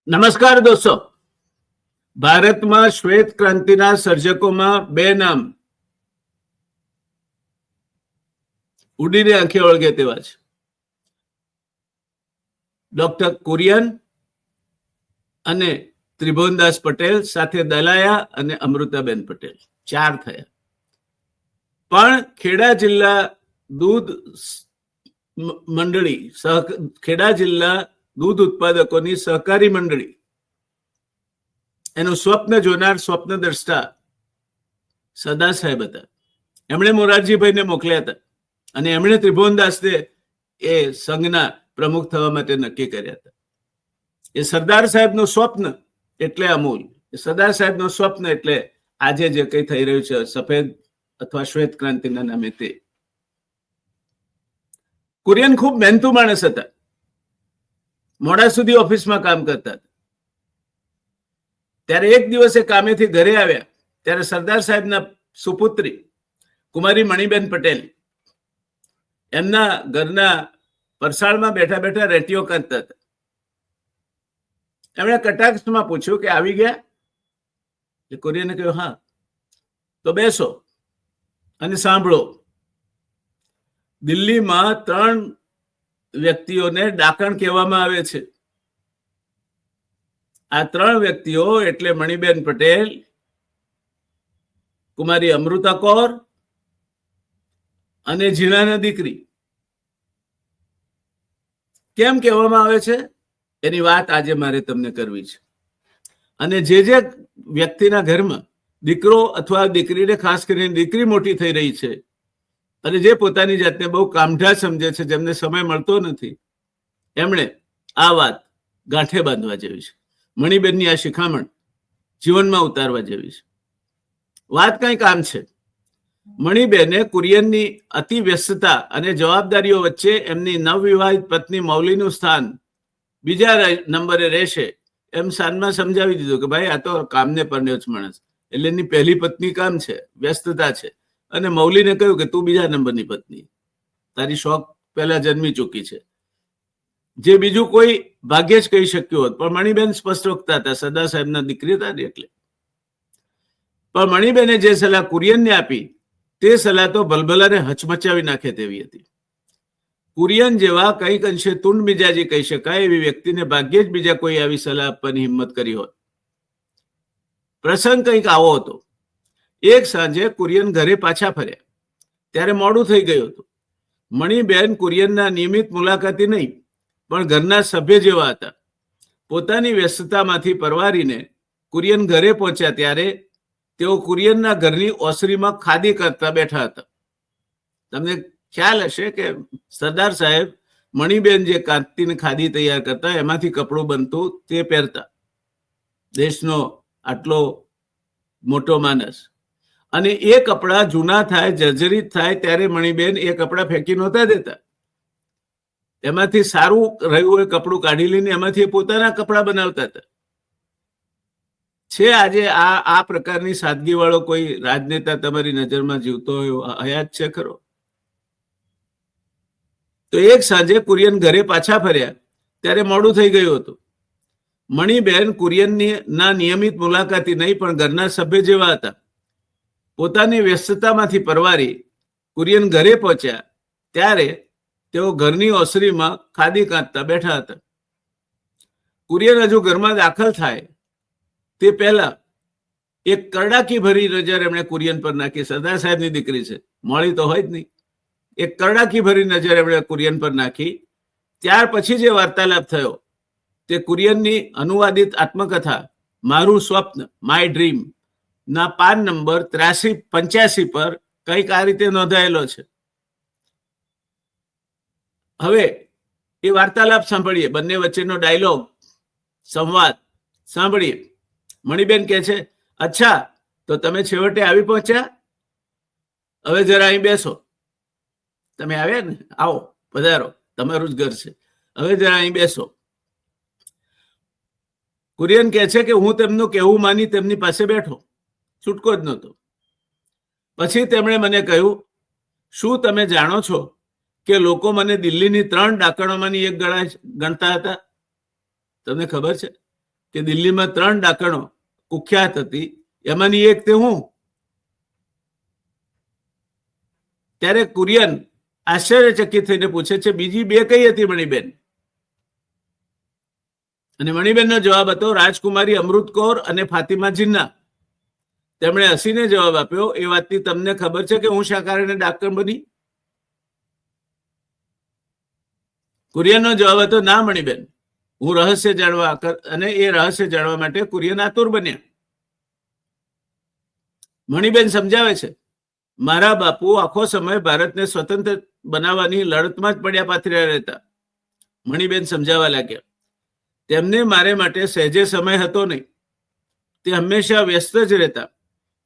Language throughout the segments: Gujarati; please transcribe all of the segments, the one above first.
નમસ્કાર દોસ્તો, ભારતમાં શ્વેત ક્રાંતિના સર્જકોમાં બે નામ ઉડીને આંખે ઓળગે તેવા છે. ડોક્ટર કુરિયન અને ત્રિભુવનદાસ પટેલ, સાથે દલાયા અને અમૃતાબેન પટેલ, ચાર થયા. પણ ખેડા જિલ્લા દૂધ મંડળી, ખેડા જિલ્લા દૂધ ઉત્પાદકોની સહકારી મંડળી, એનું સ્વપ્ન જોનાર, સ્વપ્નદ્રષ્ટા સદા સાહેબ હતા. એમણે મોરારજીભાઈને મોકલ્યા હતા અને એમણે ત્રિભુવનદાસને એ સંઘના પ્રમુખ થવા માટે નક્કી કર્યા હતા. એ સરદાર સાહેબનું સ્વપ્ન એટલે અમૂલ, એ સરદાર સાહેબનું સ્વપ્ન એટલે આજે જે કંઈ થઈ રહ્યું છે સફેદ અથવા શ્વેત ક્રાંતિના નામે તે. કુરિયન ખૂબ મહેનતુ માણસ હતા, મોડા સુધી ઓફિસમાં કામ કરતા હતા. ત્યારે એક દિવસે કામેથી ઘરે આવ્યા ત્યારે સરદાર સાહેબના સુપુત્રી કુમારી મણિબેન પટેલ એમના ઘરના પરસાળમાં બેઠા બેઠા રેટીઓ કરતા હતા. એમણે કટાક્ષમાં પૂછ્યું કે આવી ગયા? એ કુરિયને કહ્યું હા. તો બેસો અને સાંભળો. દિલ્હીમાં 3 વ્યક્તિઓને ડાકણ કહેવામાં આવે છે. આ 3 વ્યક્તિઓ એટલે મણિબેન પટેલ, કુમારી અમૃતા કૌર અને ઝીણાના દીકરી. કેમ કહેવામાં આવે છે એની વાત આજે મારે તમને કરવી છે. અને જે વ્યક્તિના ઘરમાં દીકરો અથવા દીકરીને, ખાસ કરીને દીકરી મોટી થઈ રહી છે અને જે પોતાની જાતને બહુ કામઢા સમજે છે, જેમને સમય મળતો નથી, એમણે આ વાત ગાંઠે બાંધવા જેવી છે. મણિબેનની આ શિખામણ જીવનમાં ઉતારવા જેવી છે. વાત કંઈક આમ છે. મણિબેને કુરિયનની અતિ વ્યસ્તતા અને જવાબદારીઓ વચ્ચે એમની નવવિવાહિત પત્ની મૌલીનું સ્થાન બીજા નંબરે રહેશે એમ સાનમાં સમજાવી દીધું કે ભાઈ આ તો કામને પરણ્યો જ માણસ, એટલે એની પહેલી પત્ની કામ છે, વ્યસ્તતા છે. અને મૌલીને કહ્યું કે તું બીજા નંબરની પત્ની, તારી શોખ પહેલા જન્મી ચૂકી છે. જે બીજું કોઈ ભાગ્યે જ કહી શક્યું હોત, પણ મણિબેન સ્પષ્ટ વક્તા હતા, સરદાર સાહેબના દીકરી હતા એટલે. પણ મણિબેને જે સલાહ કુરિયનને આપી તે સલાહ તો ભલભલાને હચમચાવી નાખે તેવી હતી. કુરિયન જેવા કંઈક અંશે તુંડ મિજાજી કહી શકાય એવી વ્યક્તિને ભાગ્યે જ બીજા કોઈ આવી સલાહ આપવાની હિંમત કરી હોત. પ્રસંગ કંઈક આવો હતો. એક સાંજે કુરિયન ઘરે પાછા ફર્યા ત્યારે મોડું થઈ ગયું હતું. મણિબેન કુરિયનના નિયમિત મુલાકાતી નહીં, પણ ઘરના સભ્ય જેવા હતા. પોતાની વ્યસ્તતામાંથી પરવારીને કુરિયન ઘરે પહોંચ્યા ત્યારે તેઓ કુરિયનના ઘરની ઓસરીમાં ખાદી કરતા બેઠા હતા. તમને ખ્યાલ હશે કે સરદાર સાહેબ મણિબેન જે કાંતિની ખાદી તૈયાર કરતા, એમાંથી કપડું બનતું, તે પહેરતા. દેશનો આટલો મોટો માણસ. અને એ કપડા જૂના થાય, જર્જરિત થાય ત્યારે મણિબેન એ કપડા ફેંકી નહોતા દેતા. એમાંથી સારું રહ્યું હોય કપડું કાઢી લઈને એમાંથી પોતાના કપડા બનાવતા હતા. છે આજે આ પ્રકારની સાદગી વાળો કોઈ રાજનેતા તમારી નજરમાં જીવતો હોય હયાત છે ખરો? તો એક સાંજે કુરિયન ઘરે પાછા ફર્યા ત્યારે મોડું થઈ ગયું હતું. મણિબેન કુરિયનના નિયમિત મુલાકાતી નહીં, પણ ઘરના સભ્ય જેવા હતા. પોતાની વ્યસ્તતામાંથી પરવારી કુરિયન ઘરે પહોંચ્યા ત્યારે તેઓ ઘરની ઓસરીમાં ખાદી કાંતતા બેઠા હતા. કુરિયન હજુ ઘરમાં દાખલ થાય તે પહેલા એક કરડાકી ભરી નજર એમણે કુરિયન પર નાખી. સરદાર સાહેબની દીકરી છે, મોડી તો હોય જ નહીં. એક કરડાકી ભરી નજર એમણે કુરિયન પર નાખી. ત્યાર પછી જે વાર્તાલાપ થયો તે કુરિયનની અનુવાદિત આત્મકથા મારું સ્વપ્ન, માય ડ્રીમ ના પાન નંબર 8385 પર કંઈક આ રીતે નોંધાયેલો છે. હવે એ વાર્તાલાપ સાંભળીએ, બંને વચ્ચેનો ડાયલોગ, સંવાદ સાંભળીએ. મણિબેન કહે છે, અચ્છા તો તમે છેવટે આવી પહોંચ્યા? હવે જરા અહીં બેસો. તમે આવ્યા ને, આવો, પધારો, તમારું જ ઘર છે, હવે જરા અહીં બેસો. કુરિયન કહે છે કે હું તેમનું કહેવું માની તેમની પાસે બેઠો, છૂટકો જ નહોતો. પછી તેમણે મને કહ્યું, શું તમે જાણો છો કે લોકો મને દિલ્હીની 3 ડાકણોમાંની એક ગણતા હતા? તમને ખબર છે? કે દિલ્હીમાં 3 ડાકણો કુખ્યાત હતી, એમાંની એક તે હું. ત્યારે કુરિયન આશ્ચર્યચકિત થઈને પૂછે છે, બીજી 2 કઈ હતી મણિબેન? અને મણિબેનનો જવાબ હતો રાજકુમારી અમૃત કૌર અને ફાતિમા જિન્ના. તેમણે હસીને જવાબ આપ્યો, એ વાતની તમને ખબર છે કે હું શા કારણે ડાકણ બની? કુરિયનનો જવાબ હતો, ના મણિબેન, હું રહસ્ય જાણવા, અને એ રહસ્ય જાણવા માટે કુરિયન આતુર બન્યા. મણિબેન સમજાવે છે, મારા બાપુ આખો સમય ભારતને સ્વતંત્ર બનાવવાની લડતમાં જ પડ્યા પાથર્યા રહેતા. મણિબેન સમજાવવા લાગ્યા, તેમને મારે માટે સહેજે સમય હતો નહીં, તે હંમેશા વ્યસ્ત જ રહેતા.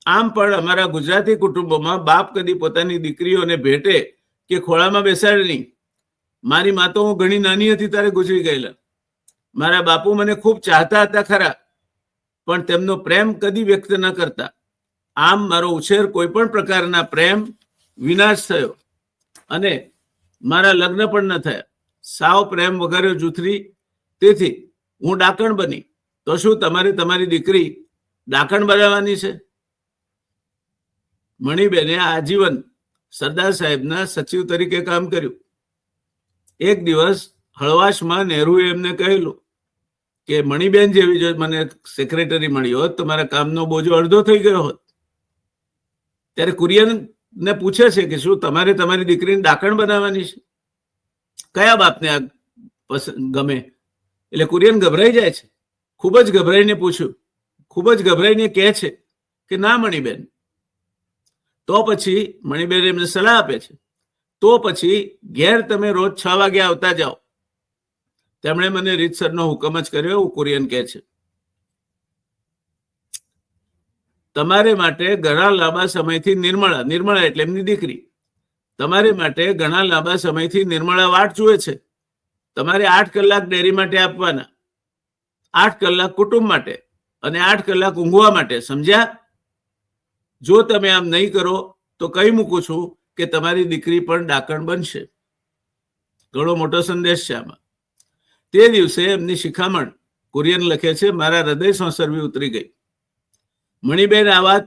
આમ પણ અમારા ગુજરાતી કુટુંબોમાં બાપ કદી પોતાની દીકરીઓને ભેટે કે ખોળામાં બેસાડે નહીં. મારી મા તો હું ઘણી નાની હતી ત્યારે ગુજરી ગયેલા. મારા બાપુ મને ખૂબ ચાહતા હતા ખરા, પણ તેમનો પ્રેમ કદી વ્યક્ત ન કરતા. આમ મારો ઉછેર કોઈ પણ પ્રકારના પ્રેમ વિના જ થયો, અને મારા લગ્ન પણ ન થયા. સાવ પ્રેમ વગર જૂથરી. તેથી હું ડાકણ બની. તો શું તમારે તમારી દીકરી ડાકણ બનાવવાની છે? મણિબેને આજીવન સરદાર સાહેબના સચિવ તરીકે કામ કર્યું. એક દિવસ હળવાશમાં નહેરુએ એમને કહેલું કે મણિબેન જેવી જો મને સેક્રેટરી મળી હોત તો મારા કામનો બોજો અડધો થઈ ગયો હોત. ત્યારે કુરિયનને પૂછે છે કે શું તમારે તમારી દીકરીને ડાકણ બનાવવાની છે? કયા બાપને આ ગમે? એટલે કુરિયન ગભરાઈ જાય છે. ખૂબ જ ગભરાઈને પૂછ્યું, ખૂબ જ ગભરાઈને કહે છે કે ના મણિબેન. તો પછી મણિબેન એમને સલાહ આપે છે, તો પછી ઘેર તમે રોજ 6 વાગે આવતા જાઓ. તેમણે મને રીતસરનો હુકમ જ કર્યો, એવું કુરિયન કહે છે. તમારે માટે ઘણા લાંબા સમયથી નિર્મળા એટલે એમની દીકરી, તમારે માટે ઘણા લાંબા સમયથી નિર્મળા વાટ જુએ છે. તમારે 8 કલાક ડેરી માટે આપવાના, 8 કલાક કુટુંબ માટે, અને 8 કલાક ઊંઘવા માટે. સમજ્યા? જો તમે આમ નહીં કરો તો કહી મૂકું છું કે તમારી દીકરી પણ ડાકણ બનશે. ઘણો મોટો સંદેશ છે આમાં. તે દિવસે એમની શિખામણ કુરિયન લખે છે, મારા હૃદય સંસર્વી ઉતરી ગઈ. મણિબેન આ વાત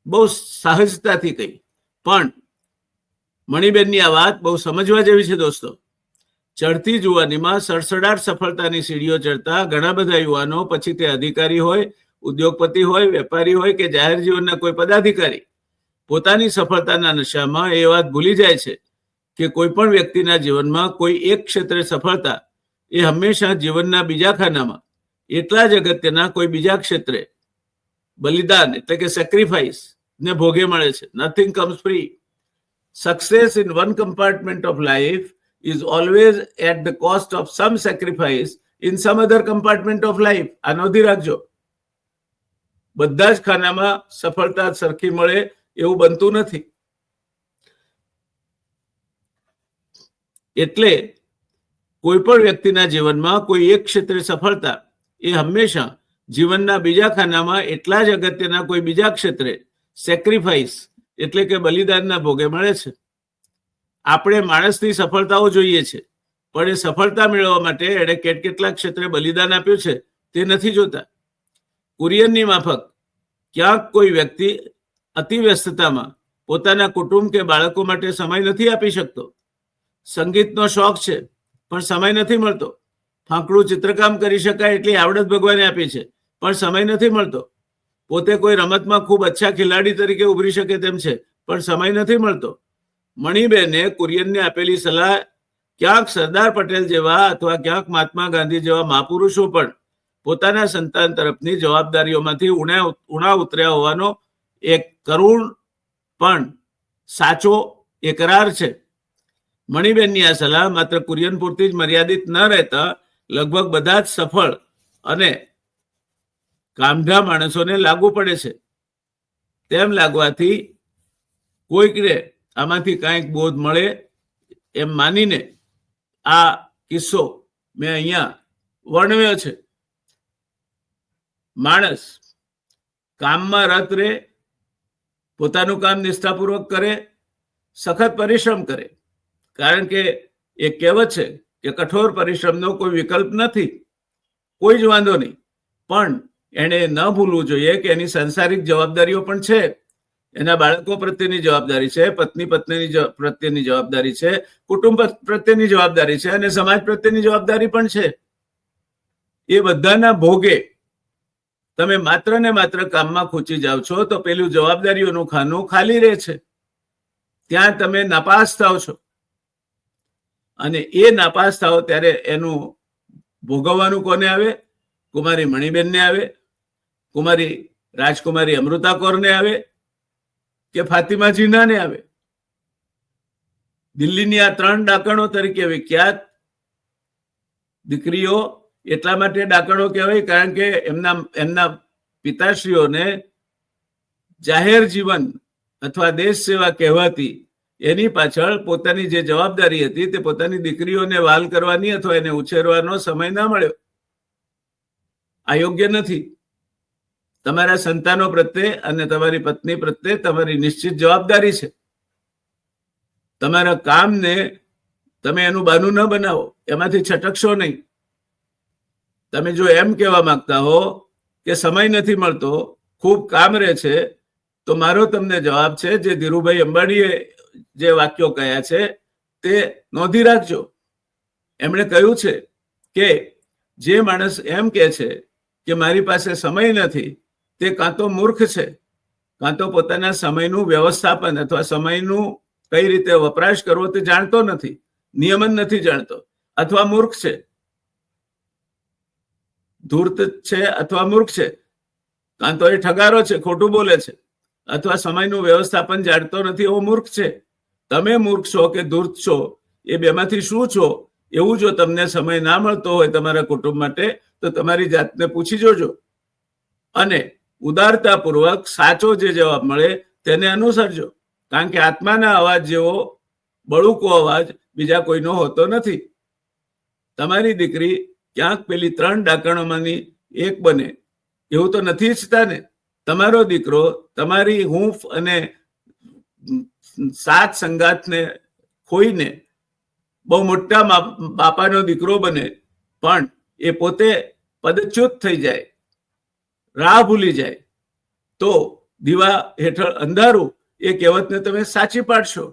બહુ સહજતાથી કહી, પણ મણિબેનની આ વાત બહુ સમજવા જેવી છે દોસ્તો. ચડતી જુવાનીમાં સડસડાટ સફળતાની સીડીઓ ચડતા ઘણા બધા યુવાનો, પછી તે અધિકારી હોય, ઉદ્યોગપતિ હોય, વેપારી હોય કે જાહેર જીવનના કોઈ પદાધિકારી, પોતાની સફળતાના નશામાં એ વાત ભૂલી જાય છે કે કોઈ પણ વ્યક્તિના જીવનમાં કોઈ એક ક્ષેત્રે સફળતા એ હંમેશા જીવનના બીજા ખાનામાં એટલા જ અગત્યના કોઈ બીજા ક્ષેત્રે બલિદાન એટલે કે સેક્રિફાઈસ ને ભોગે મળે છે. Nothing comes free. Success in one compartment of life is always at the cost of some sacrifice in some other compartment of life. આ નોંધી રાખજો. બધા જ ખાનામાં સફળતા સરખી મળે એવું બનતું નથી. એટલે કોઈ પણ વ્યક્તિના જીવનમાં કોઈ એક ક્ષેત્રે સફળતા એ હંમેશા જીવનના બીજા ખાનામાં એટલા જ અગત્યના કોઈ બીજા ક્ષેત્રે સેક્રિફાઈસ એટલે કે બલિદાનના ભોગે મળે છે. આપણે માણસની સફળતાઓ જોઈએ છે, પણ એ સફળતા મેળવવા માટે એણે કેટલા ક્ષેત્રે બલિદાન આપ્યું છે તે નથી જોતા. કુરિયનની માફક ક્યાંક કોઈ વ્યક્તિ અતિ વ્યસ્તતામાં પોતાના કુટુંબ કે બાળકો માટે સમય નથી આપી શકતો. સંગીતનો શોખ છે પણ સમય નથી મળતો. ફાંકડું ચિત્રકામ કરી શકાય એટલી આવડત ભગવાને આપી છે, પણ સમય નથી મળતો. પોતે કોઈ રમતમાં ખૂબ અચ્છા ખેલાડી તરીકે ઉભરી શકે તેમ છે, પણ સમય નથી મળતો. મણિબેને કુરિયનને આપેલી સલાહ ક્યાંક સરદાર પટેલ જેવા અથવા ક્યાંક મહાત્મા ગાંધી જેવા મહાપુરુષો પણ પોતાના સંતાન તરફની જવાબદારીઓમાંથી ઉણા ઉતર્યા હોવાનો એક કરુણ પણ સાચો એકરાર છે. મણિબેનની આ સલાહ માત્ર કુરિયન પૂરતી જ મર્યાદિત ન રહેતા લગભગ બધા જ સફળ અને કામઢા માણસોને લાગુ પડે છે. તેમ લાગવાથી કોઈકને આમાંથી કાંઈક બોધ મળે એમ માનીને આ કિસ્સો મેં અહીંયા વર્ણવ્યો છે. માણસ કામમાં રત રહે, પોતાનું કામ નિષ્ઠાપૂર્વક કરે, સખત પરિશ્રમ કરે, કારણ કે એ કહેવત છે કે કઠોર પરિશ્રમનો કોઈ વિકલ્પ નથી. કોઈ જ વાંધો નહીં, પણ એને ન ભૂલવું જોઈએ કે એની સંસારિક જવાબદારીઓ પણ છે. એના બાળકો પ્રત્યેની જવાબદારી છે, પત્ની પ્રત્યેની જવાબદારી છે, કુટુંબ પ્રત્યેની જવાબદારી છે અને સમાજ પ્રત્યેની જવાબદારી પણ છે. એ બધાના ભોગે તમે માત્ર ને માત્ર કામમાં ખૂંચી જાઓ છો તો પેલું જવાબદારીઓનું ખાનું ખાલી રહે છે. ત્યાં તમે નાપાસ થાવ છો અને એ નાપાસ થાવ ત્યારે એનું ભોગવવાનું કોને આવે? કુમારી મણિબેનને આવે, કુમારી રાજકુમારી અમૃતા કૌરને આવે કે ફાતિમા જીનાને આવે? દિલ્હીની આ 3 ડાકણો તરીકે વિખ્યાત દીકરીઓ એટલા માટે ડાકણો કહેવાય કારણ કે એમના પિતાશ્રીઓને જાહેર જીવન અથવા દેશ સેવા કહેવાતી એની પાછળ પોતાની જે જવાબદારી હતી તે પોતાની દીકરીઓને વાલ કરવાની અથવા એને ઉછેરવાનો સમય ના મળ્યો. આ યોગ્ય નથી. તમારા સંતાનો પ્રત્યે અને તમારી પત્ની પ્રત્યે તમારી નિશ્ચિત જવાબદારી છે. તમારા કામને તમે એનું બહાનું ન બનાવો, એમાંથી છટકશો નહીં. તમે જો એમ કહેવા માંગતા હો કે સમય નથી મળતો, ખૂબ કામ રહે છે, તો મારો તમને જવાબ છે જે ધીરુભાઈ અંબાણીએ જે વાક્યો કહ્યા છે તે નોંધી રાખજો. એમણે કહ્યું છે કે જે માણસ એમ કહે છે કે મારી પાસે સમય નથી તે કાં તો મૂર્ખ છે, કાં તો પોતાના સમયનું વ્યવસ્થાપન અથવા સમયનું કઈ રીતે વપરાશ કરવો તે જાણતો નથી, નિયમન નથી જાણતો, અથવા મૂર્ખ છે. ધૂર્ત છે અથવા મૂર્ખ છે, કાં તો એ ઠગારો છે, ખોટું બોલે છે, અથવા સમયનું વ્યવસ્થાપન જાણતો નથી એવો મૂર્ખ છે. તમે મૂર્ખ છો કે ધૂર્ત છો એ બેમાંથી શું છો? એવું જો તમને સમય ના મળતો હોય તમારા કુટુંબ માટે તો તમારી જાતને પૂછી જોજો અને ઉદારતાપૂર્વક સાચો જે જવાબ મળે તેને અનુસરજો. કારણ કે આત્માના અવાજ જેવો બળુકો અવાજ બીજા કોઈનો હોતો નથી. તમારી દીકરી ક્યાંક પેલી 3 ડાકણોમાંની એક બને એવું તો નથી ઈચ્છતા ને? તમારો દીકરો તમારી હૂંફ અને સાત સંગાતને ખોઈને બહુ મોટા બાપાનો દીકરો બને, પણ એ પોતે પદચ્યુત થઈ જાય, રાહ ભૂલી જાય, તો દીવા હેઠળ અંધારું એ કહેવતને તમે સાચી પાડશો.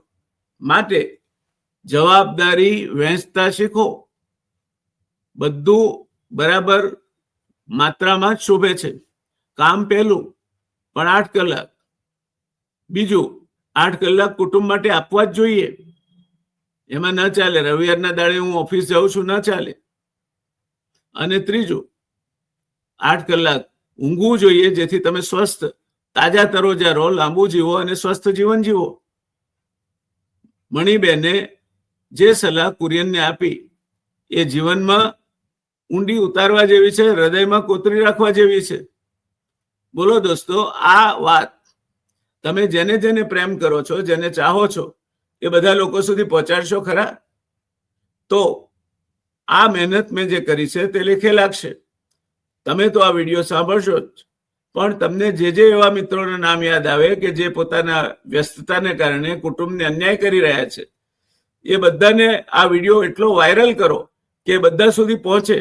માટે જવાબદારી વહેંચતા શીખો. બધું બરાબર માત્રામાં જ શોભે છે. કામ પહેલું, પણ 8 કલાક. બીજું, 8 કલાક કુટુંબ માટે આપવા જ જોઈએ. એમાં ન ચાલે રવિવારના દાડે હું ઓફિસ જાઉં છું, ન ચાલે. અને ત્રીજું, 8 કલાક ઊંઘવું જોઈએ જેથી તમે સ્વસ્થ, તાજા તરોજા રહો, લાંબુ જીવો અને સ્વસ્થ જીવન જીવો. મણિબેને જે સલાહ કુરિયનને આપી એ જીવનમાં ઊંડી ઉતારવા જેવી છે, હૃદયમાં કોતરી રાખવા જેવી છે. બોલો દોસ્તો, આ વાત તમે જેને જેને પ્રેમ કરો છો, જેને ચાહો છો એ બધા લોકો સુધી પહોંચાડશો ખરા? તો આ મહેનત મેં જે કરી છે તે લેખે લાગશે. તમે તો આ વિડીયો સાંભળશો જ, પણ તમને જે એવા મિત્રોના નામ યાદ આવે કે જે પોતાના વ્યસ્તતાને કારણે કુટુંબને અન્યાય કરી રહ્યા છે, એ બધાને આ વિડીયો એટલો વાયરલ કરો કે બધા સુધી પહોંચે.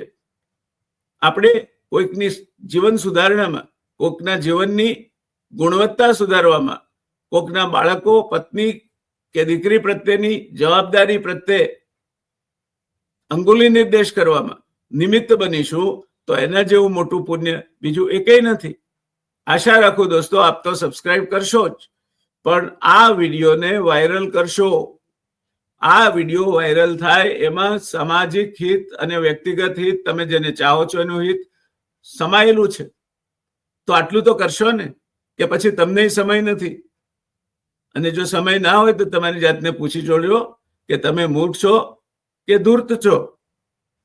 આપણે કોઈકની જીવન સુધારણામાં, કોઈકના જીવનની ગુણવત્તા સુધારવામાં, કોઈકના બાળકો, પત્ની કે દીકરી પ્રત્યેની જવાબદારી પ્રત્યે અંગુલી નિર્દેશ કરવામાં નિમિત્ત બનીશું તો એના જેવું મોટું પુણ્ય બીજું એકેય નથી. આશા રાખું દોસ્તો આપ તો સબસ્ક્રાઇબ કરશો જ, પણ આ વિડીયોને વાયરલ કરશો. આ વિડીયો વાયરલ થાય એમાં સામાજિક હિત અને વ્યક્તિગત હિત, તમે જેને ચાહો છો એનું હિત સમાયેલું છે. તો આટલું તો કરશો ને, કે પછી તમને સમય નથી? અને જો સમય ના હોય તો તમારી જાતને પૂછી જોડ્યો કે તમે મૂર્ખ છો કે ધૂર્ત છો.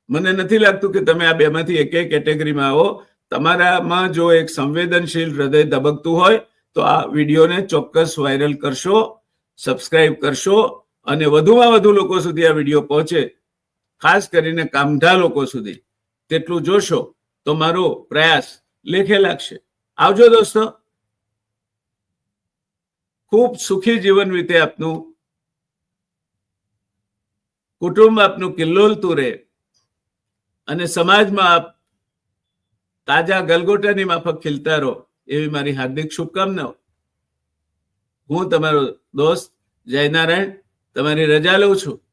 મને નથી લાગતું કે તમે આ બેમાંથી એકેય કેટેગરીમાં આવો. તમારામાં જો એક સંવેદનશીલ હૃદય ધબકતું હોય તો આ વિડીયોને ચોક્કસ વાયરલ કરશો, સબસ્ક્રાઇબ કરશો અને વધુમાં વધુ લોકો સુધી આ વિડીયો પહોંચે, ખાસ કરીને કામઢા લોકો સુધી, તેટલું જોશો તો મારો પ્રયાસ લેખે લાગશે. આવજો દોસ્તો. ખૂબ સુખી જીવન વીતે આપનું, કુટુંબ આપનું કિલ્લોલતું રહે અને સમાજમાં આપ તાજા ગલગોટાની માફક ખીલતા રહો એવી મારી હાર્દિક શુભકામનાઓ. હું તમારો દોસ્ત જયનારાયણ તમારી રજા લઉં છું.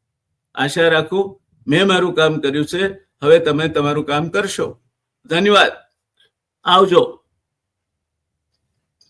આશા રાખું મેં મારું કામ કર્યું છે, હવે તમે તમારું કામ કરશો. ધન્યવાદ. આવજો.